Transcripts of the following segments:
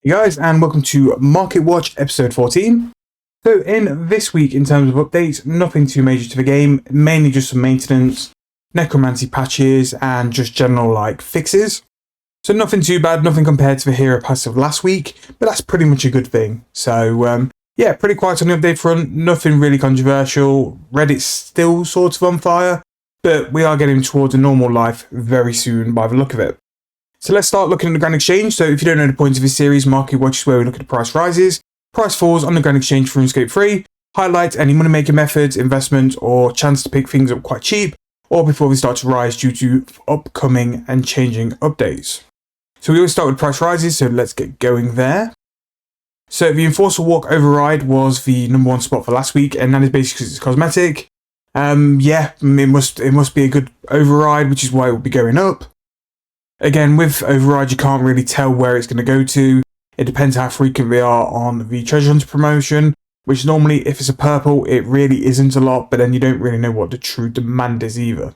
Hey guys, and welcome to Marketwatch episode 14. So in this week, in terms of updates, nothing too major to the game, mainly just some maintenance, necromancy patches, and just general fixes. So nothing too bad, nothing compared to the hero patch of last week, but that's pretty much a good thing. So yeah, pretty quiet on the update front, nothing really controversial. Reddit's still sort of on fire, but we are getting towards a normal life very soon by the look of it. So let's start looking at the Grand Exchange. So if you don't know the point of this series, Marketwatch is where we look at the price rises, price falls on the Grand Exchange for Runescape 3, highlight any money making methods, investment, or chance to pick things up quite cheap, or before they start to rise due to upcoming and changing updates. So we always start with price rises, so let's get going there. So the Enforcer Walk Override was the number one spot for last week, and that is basically because it's cosmetic. Yeah, it must be a good override, which is why it will be going up. Again, with Override, you can't really tell where it's going to go to. It depends how frequent they are on the Treasure Hunter promotion, which normally, if it's a purple, it really isn't a lot, but then you don't really know what the true demand is either.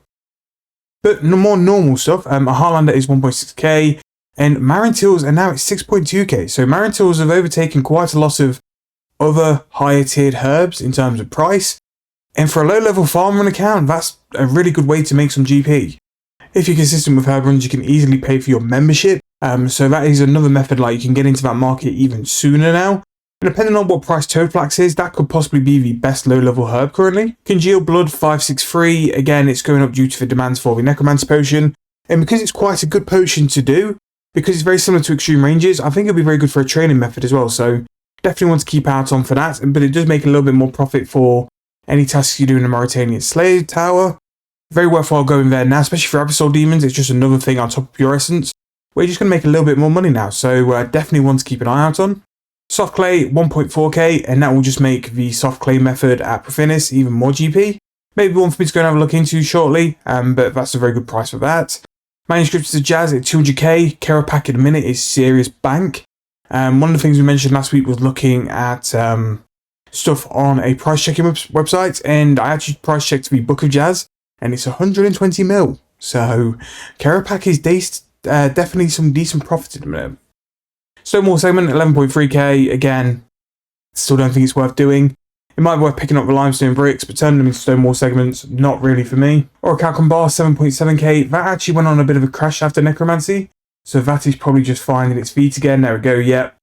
But the more normal stuff, a Harlander is 1.6k, and Marintills are now at 6.2k. So Marintills have overtaken quite a lot of other higher tiered herbs in terms of price. And for a low level farm run account, that's a really good way to make some GP. If you're consistent with herb runs, you can easily pay for your membership. So that is another method, you can get into that market even sooner now. And depending on what price Toadflax is, that could possibly be the best low-level herb currently. Congealed Blood 563, again, it's going up due to the demands for the Necromancy potion. And because it's quite a good potion to do, because it's very similar to Extreme Ranges, I think it'll be very good for a training method as well. So definitely want to keep out on for that. But it does make a little bit more profit for any tasks you do in the Mauritanian Slave Tower. Very worthwhile going there now, especially for Abyssal Demons. It's just another thing on top of your essence, where you're just going to make a little bit more money now. So definitely one to keep an eye out on. Soft Clay 1.4k, and that will just make the Soft Clay method at Profinis even more GP. Maybe one for me to go and have a look into shortly, but that's a very good price for that. Manuscripts of Jazz at 200k. Carapack at the minute is serious bank. One of the things we mentioned last week was looking at stuff on a price checking website, and I actually price checked the Book of Jazz, and it's 120 mil. So Carapack is definitely some decent profit at the minute. Stonewall segment 11.3k. Again, still don't think it's worth doing. It might be worth picking up the limestone bricks, but turning them into Stonewall segments, not really for me. Or a Calcumbar 7.7k. That actually went on a bit of a crash after Necromancy, so that is probably just finding its feet again. There we go. Yep,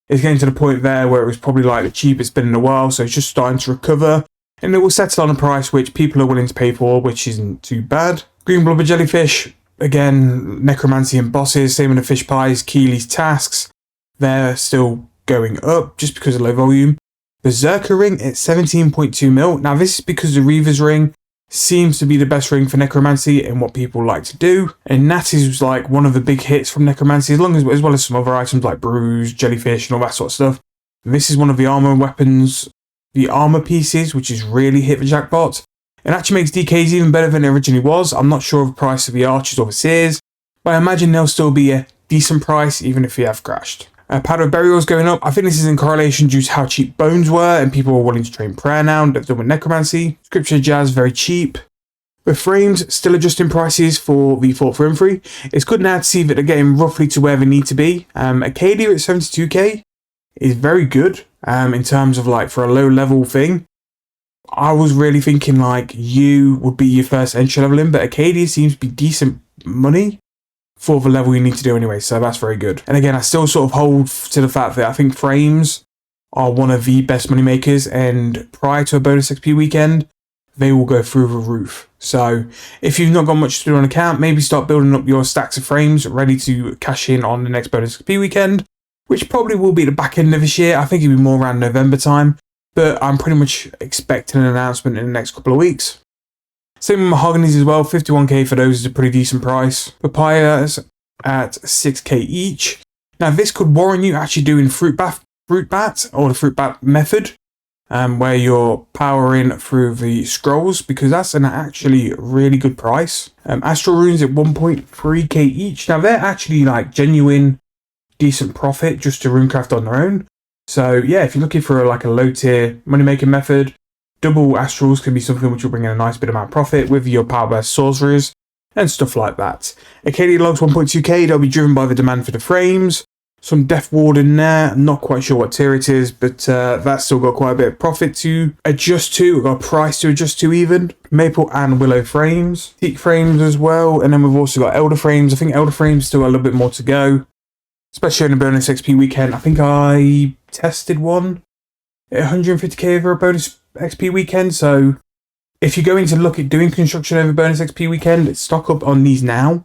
it's getting to the point there where it was probably the cheapest bid in a while, so it's just starting to recover. And it will settle on a price which people are willing to pay for, which isn't too bad. Green Blubber Jellyfish, again, Necromancy and bosses, same with the Fish Pies, Keely's Tasks. They're still going up just because of low volume. Berserker Ring at 17.2 mil. Now this is because the Reaver's Ring seems to be the best ring for Necromancy and what people like to do. And that is one of the big hits from Necromancy, as well as some other items like Bruise, Jellyfish and all that sort of stuff. This is one of the armor weapons, the armor pieces, which has really hit the jackpot. It actually makes DKs even better than it originally was. I'm not sure of the price of the archers or the seers, but I imagine they'll still be a decent price even if they have crashed. Powder of Burial is going up. I think this is in correlation due to how cheap bones were, and people are willing to train prayer now and they've done with Necromancy. Scripture Jazz, very cheap. With frames, still adjusting prices for the Fort Free. It's good now to see that they're getting roughly to where they need to be. Acadia at 72k is very good. In terms of for a low level thing, I was really thinking you would be your first entry level in, but Acadia seems to be decent money for the level you need to do anyway, so that's very good. And again, I still sort of hold to the fact that I think frames are one of the best money makers, and prior to a bonus XP weekend, they will go through the roof. So if you've not got much to do on account, maybe start building up your stacks of frames ready to cash in on the next bonus XP weekend, which probably will be the back end of this year. I think it'll be more around November time, but I'm pretty much expecting an announcement in the next couple of weeks. Same with Mahoganies as well, 51k for those is a pretty decent price. Papayas at 6k each. Now this could warrant you actually doing Fruitbat, or the Fruitbat method, where you're powering through the scrolls, because that's an actually really good price. Astral Runes at 1.3k each. Now they're actually genuine decent profit just to runecraft on their own. So yeah, if you're looking for a low tier money making method, double astrals can be something which will bring in a nice bit amount of profit with your power burst sorcerers and stuff like that. Acadia logs 1.2k, they'll be driven by the demand for the frames. Some Death Ward in there. I'm not quite sure what tier it is, but that's still got quite a bit of profit to adjust to. We've got a price to adjust to even. Maple and Willow frames. Teak frames as well. And then we've also got Elder frames. I think Elder frames still got a little bit more to go. Especially on a bonus XP weekend. I think I tested one at 150k over a bonus XP weekend. So if you're going to look at doing construction over bonus XP weekend, stock up on these now.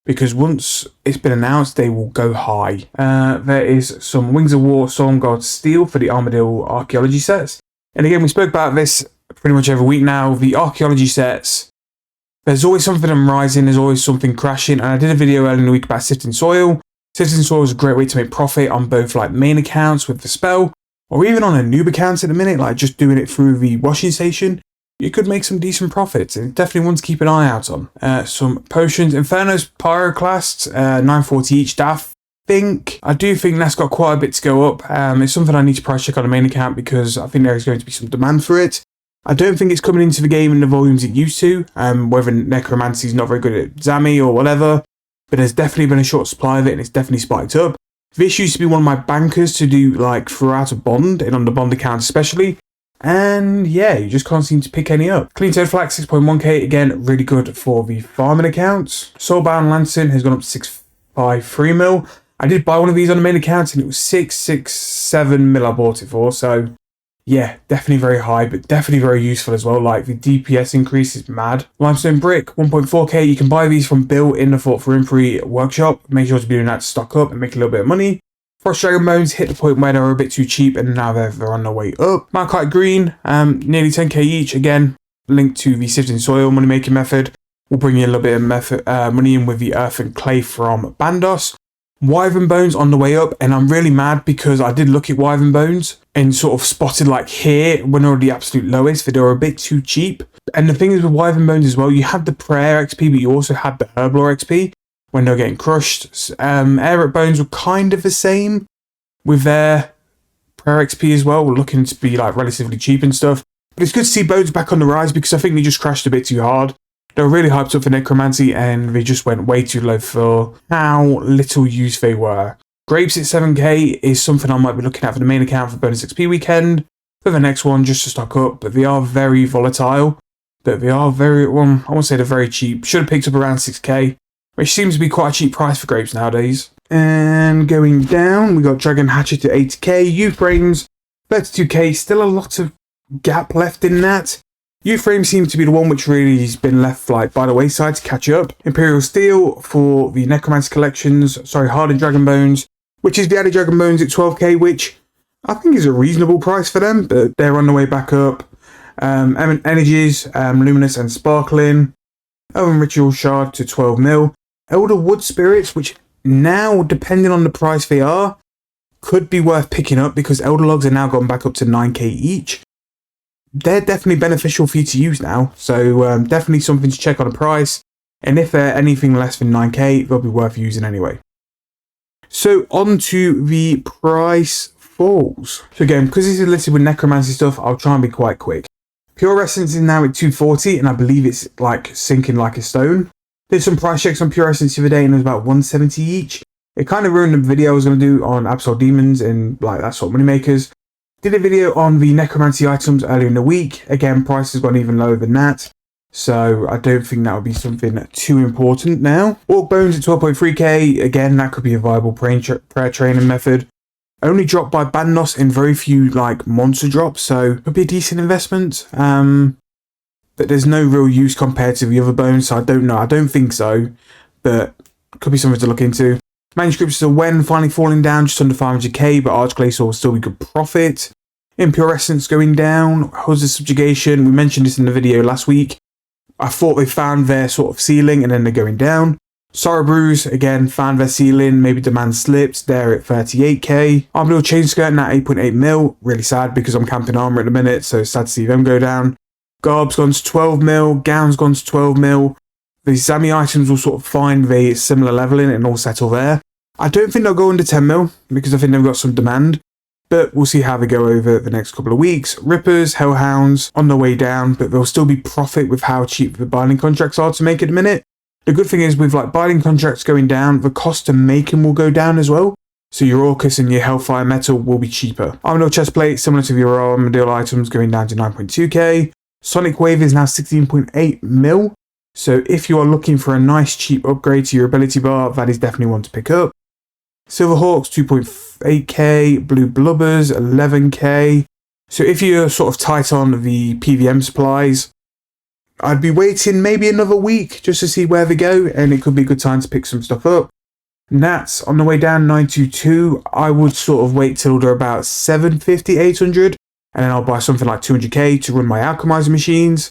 Because once it's been announced, they will go high. There is some Wings of War Storm Guard Steel for the Armadillo Archaeology sets. And again, we spoke about this pretty much every week now. The Archaeology sets, there's always something on rising, there's always something crashing. And I did a video earlier in the week about Sifting Soil. Sifting Soil is a great way to make profit on both like main accounts with the spell, or even on a noob account at the minute, like just doing it through the washing station. You could make some decent profits, and definitely one to keep an eye out on. Some potions. Inferno's Pyroclasts, 940 each. I do think that's got quite a bit to go up. It's something I need to price check on the main account because I think there is going to be some demand for it. I don't think it's coming into the game in the volumes it used to, whether necromancy is not very good at Zami or whatever, but there's definitely been a short supply of it and it's definitely spiked up. This used to be one of my bankers to do like throughout a bond, and on the bond account especially. And yeah, you just can't seem to pick any up. Clean Toad Flax, 6.1k, again, really good for the farming accounts. Soulbound Lancing has gone up to 653 mil. I did buy one of these on the main account and it was 667 mil I bought it for. So yeah, definitely very high, but definitely very useful as well. Like the DPS increase is mad. Limestone Brick, 1.4k. You can buy these from Bill in the Fort for Infantry workshop. Make sure to be doing that to stock up and make a little bit of money. Frost Dragon Bones hit the point where they were a bit too cheap and now they're on their way up. Malachite Green, nearly 10k each. Again, linked to the Sifting Soil money making method. We'll bring you a little bit of money in with the Earth and Clay from Bandos. Wyvern Bones on the way up, and I'm really mad because I did look at Wyvern Bones and sort of spotted like here when they were the absolute lowest, that they were a bit too cheap. And the thing is with Wyvern Bones as well, you had the Prayer XP, but you also had the Herblore XP. When they're getting crushed. Aeric Bones were kind of the same with their Prayer XP as well. We're looking to be like relatively cheap and stuff. But it's good to see Bones back on the rise because I think they just crashed a bit too hard. They were really hyped up for necromancy and they just went way too low for how little use they were. Grapes at 7k is something I might be looking at for the main account for bonus XP weekend. For the next one, just to stock up. But they are very volatile. But they are very, well, I won't say they're very cheap. Should have picked up around 6k. Which seems to be quite a cheap price for grapes nowadays. And going down, we got Dragon Hatchet at 80k. U-Frames, 32k. Still a lot of gap left in that. U-Frame seems to be the one which really has been left like by the wayside to catch up. Imperial Steel for the Necromancy collections. Sorry, Hardened Dragon Bones, which is the added Dragon Bones at 12k, which I think is a reasonable price for them, but they're on the way back up. Eminent Energies, Luminous and Sparkling. Owen Ritual Shard to 12 mil. Elder Wood Spirits, which now, depending on the price they are, could be worth picking up because Elder Logs are now gone back up to 9k each. They're definitely beneficial for you to use now, so definitely something to check on the price. And if they're anything less than 9k, they'll be worth using anyway. So on to the price falls. So again, because this is listed with necromancy stuff, I'll try and be quite quick. Pure Essence is now at 240, and I believe it's like sinking like a stone. Did some price checks on Pure Essence the other day and it was about 170 each. It kind of ruined the video I was going to do on Absol Demons and like that sort of money makers. Did a video on the necromancy items earlier in the week. Again, price has gone even lower than that. So I don't think that would be something too important now. Orc Bones at 12.3k. Again, that could be a viable prayer training method. Only dropped by Bandos in very few like monster drops, so could be a decent investment. But there's no real use compared to the other bones, so I don't know. I don't think so, but could be something to look into. Manuscripts of Wen finally falling down just under 500k, but Archglacier will still be good profit. Impure Essence going down. Huz's Subjugation, we mentioned this in the video last week. I thought they found their sort of ceiling and then they're going down. Sorrow Brews, again, found their ceiling, maybe demand slips, they're at 38k. Armadillo Chain Skirt now 8.8 mil, really sad because I'm camping armor at the minute, so sad to see them go down. Garb's gone to 12 mil, Gown's gone to 12 mil. The Zami items will sort of find the similar leveling and all settle there. I don't think they'll go under 10 mil because I think they've got some demand, but we'll see how they go over the next couple of weeks. Rippers, Hellhounds on their way down, but there'll still be profit with how cheap the binding contracts are to make at the minute. The good thing is with like binding contracts going down, the cost to make them will go down as well. so your Orcus and your Hellfire Metal will be cheaper. Armadillo chestplate, similar to your Armadillo items, going down to 9.2k. Sonic Wave is now 16.8 mil. So if you are looking for a nice cheap upgrade to your ability bar, that is definitely one to pick up. Silverhawks 2.8k, Blue Blubbers 11k. So if you're sort of tight on the PVM supplies, I'd be waiting maybe another week just to see where they go, and it could be a good time to pick some stuff up. Nats on the way down 922. I would sort of wait till they're about 750, 800, and then I'll buy something like 200k to run my alchemizer machines.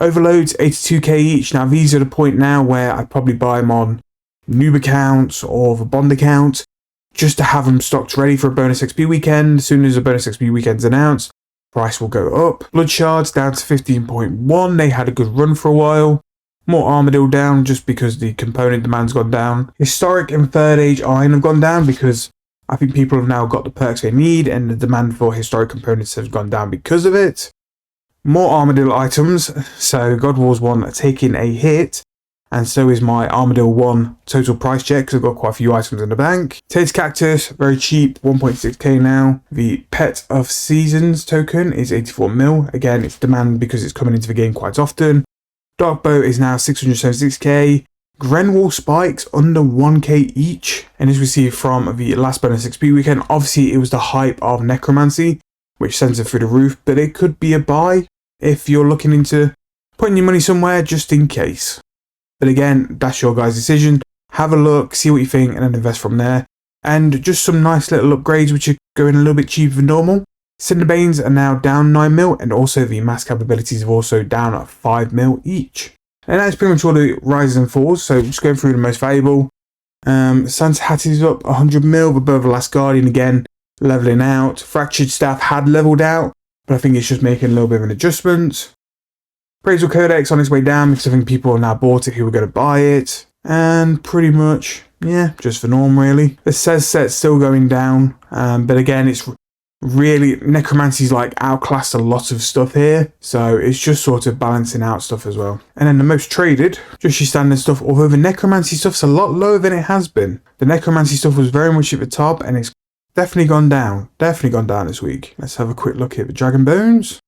Overloads 82k each. Now these are the point now where I'd probably buy them on noob accounts or the bond account, just to have them stocked ready for a bonus XP weekend. As soon as a bonus XP weekend's announced, price will go up. Blood shards down to 15.1. They had a good run for a while. More Armadillo down just because the component demand's gone down. Historic and Third Age Iron have gone down because I think people have now got the perks they need, and the demand for historic components has gone down because of it. More Armadillo items. So God Wars 1 are taking a hit, and so is my Armadillo 1 total price check because I've got quite a few items in the bank. Taste Cactus, very cheap, 1.6k now. The Pet of Seasons token is 84 mil. Again, it's demand because it's coming into the game quite often. Dark Bow is now 676k. Grenwall spikes under 1k each, and is received from the last bonus XP weekend. Obviously, it was the hype of necromancy, which sends it through the roof, but it could be a buy if you're looking into putting your money somewhere just in case. But again, that's your guys' decision. Have a look, see what you think, and then invest from there. And just some nice little upgrades which are going a little bit cheaper than normal. Cinderbanes are now down 9 mil, and also the mass capabilities are also down at 5 mil each. And that's pretty much all the rises and falls, so just going through the most valuable. Santa Hat is up 100 mil, above the Last Guardian again, leveling out. Fractured Staff had leveled out, but I think it's just making a little bit of an adjustment. Appraisal Codex on its way down because I think people have now bought it who were going to buy it. And pretty much, yeah, just the norm really. The Says set's still going down, but again, it's really, necromancy's like outclassed a lot of stuff here, so it's just sort of balancing out stuff as well. And then the most traded, just your standard stuff, although the necromancy stuff's a lot lower than it has been. The necromancy stuff was very much at the top, and it's definitely gone down this week. Let's have a quick look at the Dragon Bones.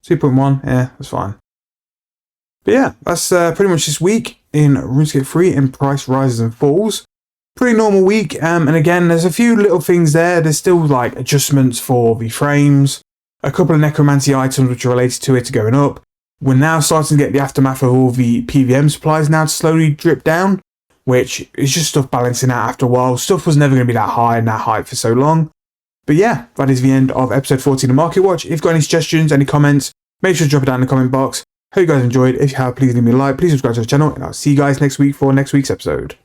2.1, yeah, that's fine. But yeah, that's pretty much this week in RuneScape 3 in price rises and falls. Pretty normal week, and again, there's a few little things there. There's still like adjustments for the frames. A couple of necromancy items which are related to it are going up. We're now starting to get the aftermath of all the PVM supplies now to slowly drip down, which is just stuff balancing out after a while. Stuff was never going to be that high and that hype for so long. But yeah, that is the end of episode 14 of Marketwatch. If you've got any suggestions, any comments, make sure to drop it down in the comment box. Hope you guys enjoyed. If you have, please leave me a like, please subscribe to the channel, and I'll see you guys next week for next week's episode.